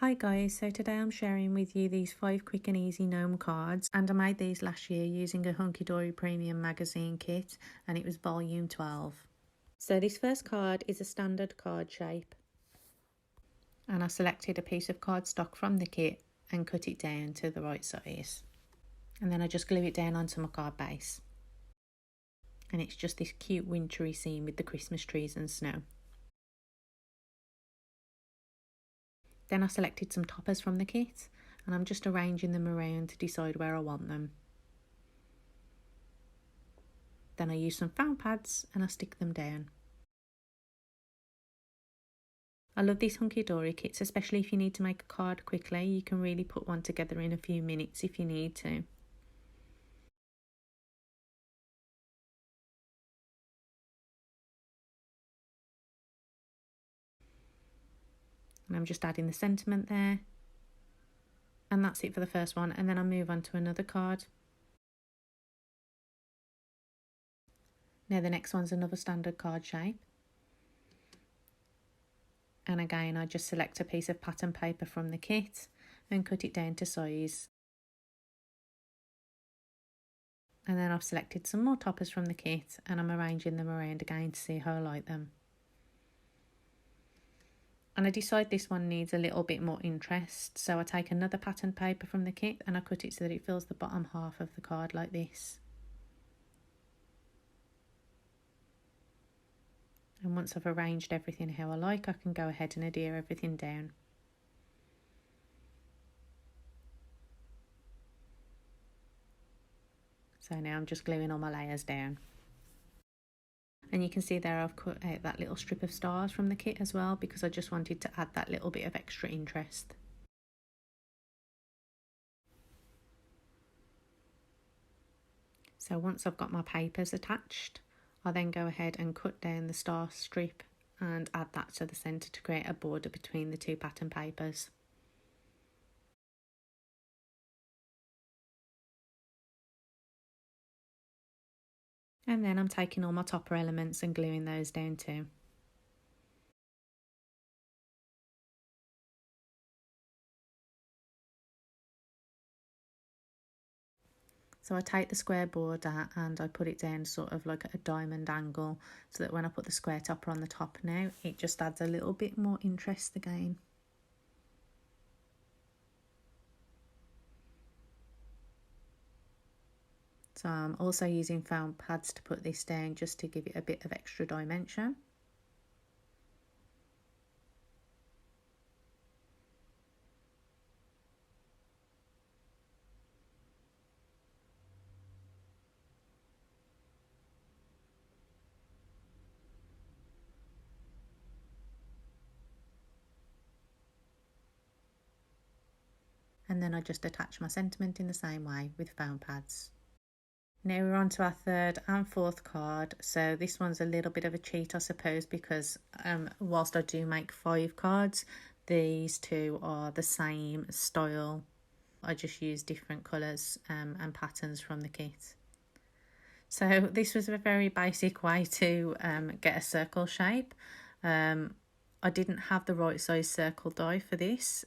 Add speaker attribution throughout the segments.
Speaker 1: Hi guys, so today I'm sharing with you these 5 quick and easy gnome cards, and I made these last year using a hubkydory premium magazine kit, and it was volume 12. So this first card is a standard card shape, and I selected a piece of cardstock from the kit and cut it down to the right size, and then I just glue it down onto my card base, and it's just this cute wintry scene with the Christmas trees and snow. Then I selected some toppers from the kit, and I'm just arranging them around to decide where I want them. Then I use some found pads and I stick them down. I love these hubkydory kits, especially if you need to make a card quickly. You can really put one together in a few minutes if you need to. And I'm just adding the sentiment there. And that's it for the first one, and then I'll move on to another card. Now the next one's another standard card shape. And again, I just select a piece of pattern paper from the kit and cut it down to size. And then I've selected some more toppers from the kit and I'm arranging them around again to see how I like them. And I decide this one needs a little bit more interest, so I take another pattern paper from the kit and I cut it so that it fills the bottom half of the card like this. And once I've arranged everything how I like, I can go ahead and adhere everything down. So now I'm just gluing all my layers down. And you can see there I've cut out that little strip of stars from the kit as well, because I just wanted to add that little bit of extra interest. So once I've got my papers attached, I then go ahead and cut down the star strip and add that to the centre to create a border between the two pattern papers. And then I'm taking all my topper elements and gluing those down too. So I take the square border and I put it down sort of like at a diamond angle, so that when I put the square topper on the top now, it just adds a little bit more interest again. So I'm also using found pads to put this down just to give it a bit of extra dimension. And then I just attach my sentiment in the same way with found pads. Now we're on to our third and fourth card. So this one's a little bit of a cheat, I suppose, because whilst I do make 5 cards, these two are the same style. I just use different colours and patterns from the kit. So this was a very basic way to get a circle shape. I didn't have the right size circle die for this.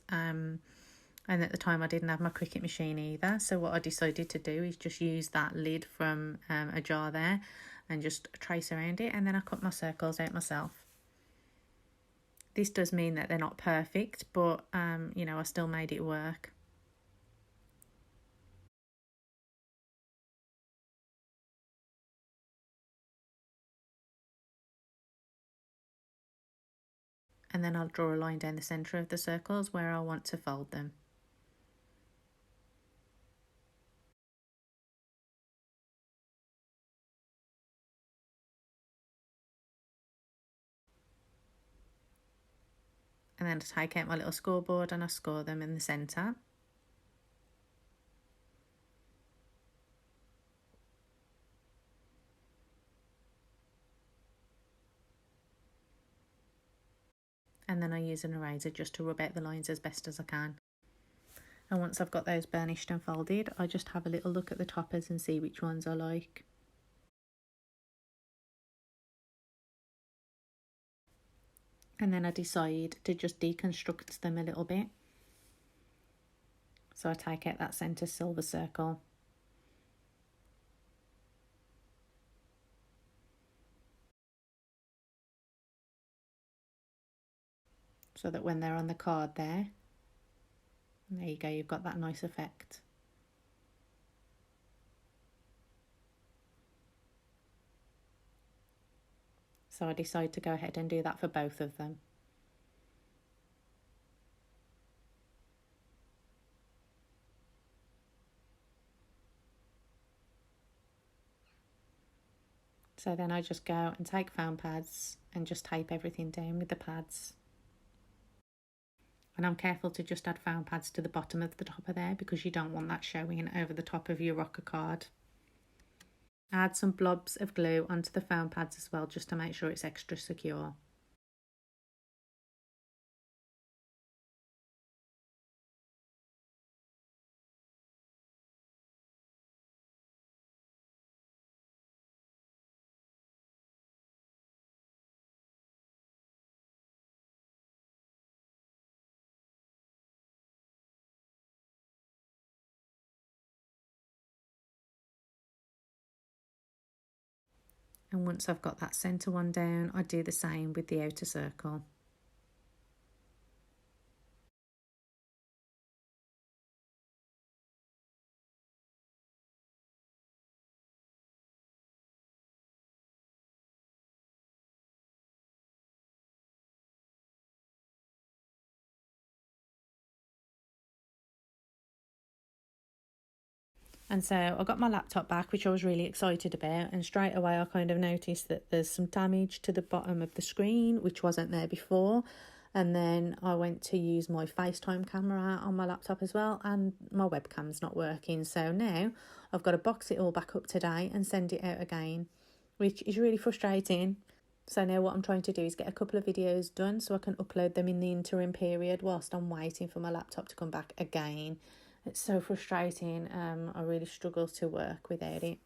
Speaker 1: And at the time I didn't have my Cricut machine either, so what I decided to do is just use that lid from a jar there and just trace around it, and then I cut my circles out myself. This does mean that they're not perfect, but you know, I still made it work. And then I'll draw a line down the centre of the circles where I want to fold them. And then I take out my little scoreboard and I score them in the centre. And then I use an eraser just to rub out the lines as best as I can. And once I've got those burnished and folded, I just have a little look at the toppers and see which ones I like. And then I decide to just deconstruct them a little bit. So I take out that centre silver circle. So that when they're on the card there you go, you've got that nice effect. So I decide to go ahead and do that for both of them. So then I just go and take foam pads and just tape everything down with the pads. And I'm careful to just add foam pads to the bottom of the top of there because you don't want that showing over the top of your rocker card. Add some blobs of glue onto the foam pads as well, just to make sure it's extra secure. And once I've got that centre one down, I do the same with the outer circle. And so I got my laptop back, which I was really excited about, and straight away I kind of noticed that there's some damage to the bottom of the screen, which wasn't there before. And then I went to use my FaceTime camera on my laptop as well, and my webcam's not working. So now I've got to box it all back up today and send it out again, which is really frustrating. So now what I'm trying to do is get a couple of videos done so I can upload them in the interim period whilst I'm waiting for my laptop to come back again. It's so frustrating. I really struggle to work without it.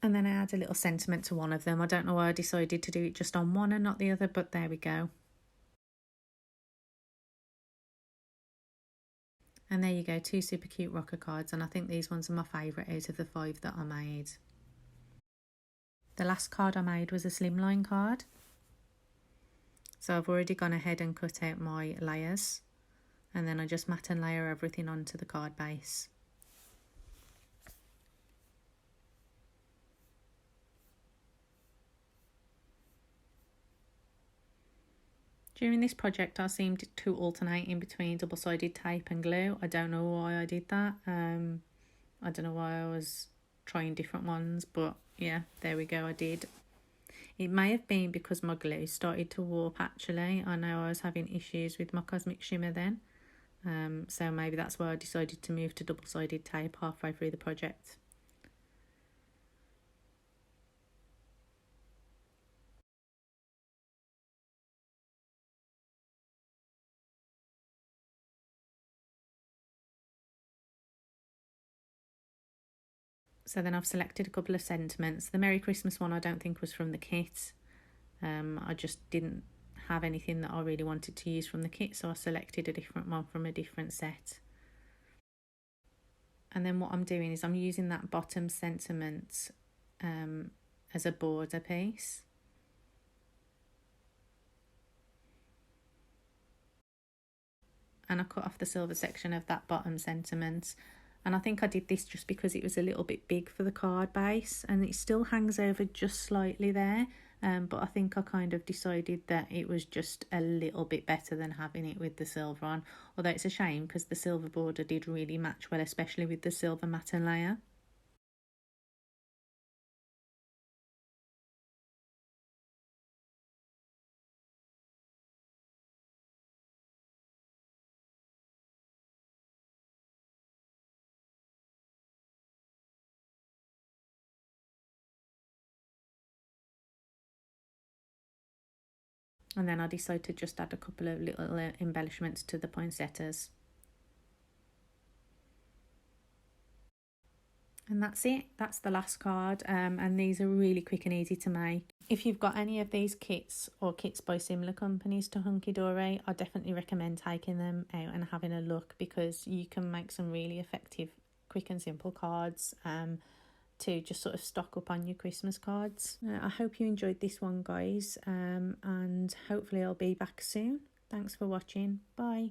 Speaker 1: And then I add a little sentiment to one of them. I don't know why I decided to do it just on one and not the other, but there we go. And there you go, 2 super cute rocker cards, and I think these ones are my favourite out of the 5 that I made. The last card I made was a Slimline card. So I've already gone ahead and cut out my layers, and then I just mat and layer everything onto the card base. During this project I seemed to alternate in between double-sided tape and glue. I don't know why I did that. I don't know why I was trying different ones, but yeah, there we go, I did. It may have been because my glue started to warp actually. I know I was having issues with my Cosmic Shimmer then. So maybe that's why I decided to move to double-sided tape halfway through the project. So then I've selected a couple of sentiments. The Merry Christmas one I don't think was from the kit. I just didn't have anything that I really wanted to use from the kit, so I selected a different one from a different set. And then what I'm doing is I'm using that bottom sentiment as a border piece. And I cut off the silver section of that bottom sentiment. And I think I did this just because it was a little bit big for the card base, and it still hangs over just slightly there. But I think I kind of decided that it was just a little bit better than having it with the silver on. Although it's a shame because the silver border did really match well, especially with the silver matte layer. And then I decided to just add a couple of little embellishments to the poinsettias. And that's it. That's the last card. And these are really quick and easy to make. If you've got any of these kits or kits by similar companies to Hunkydory, I definitely recommend taking them out and having a look, because you can make some really effective, quick and simple cards to just sort of stock up on your Christmas cards. I hope you enjoyed this one, guys, and hopefully I'll be back soon. Thanks for watching. Bye.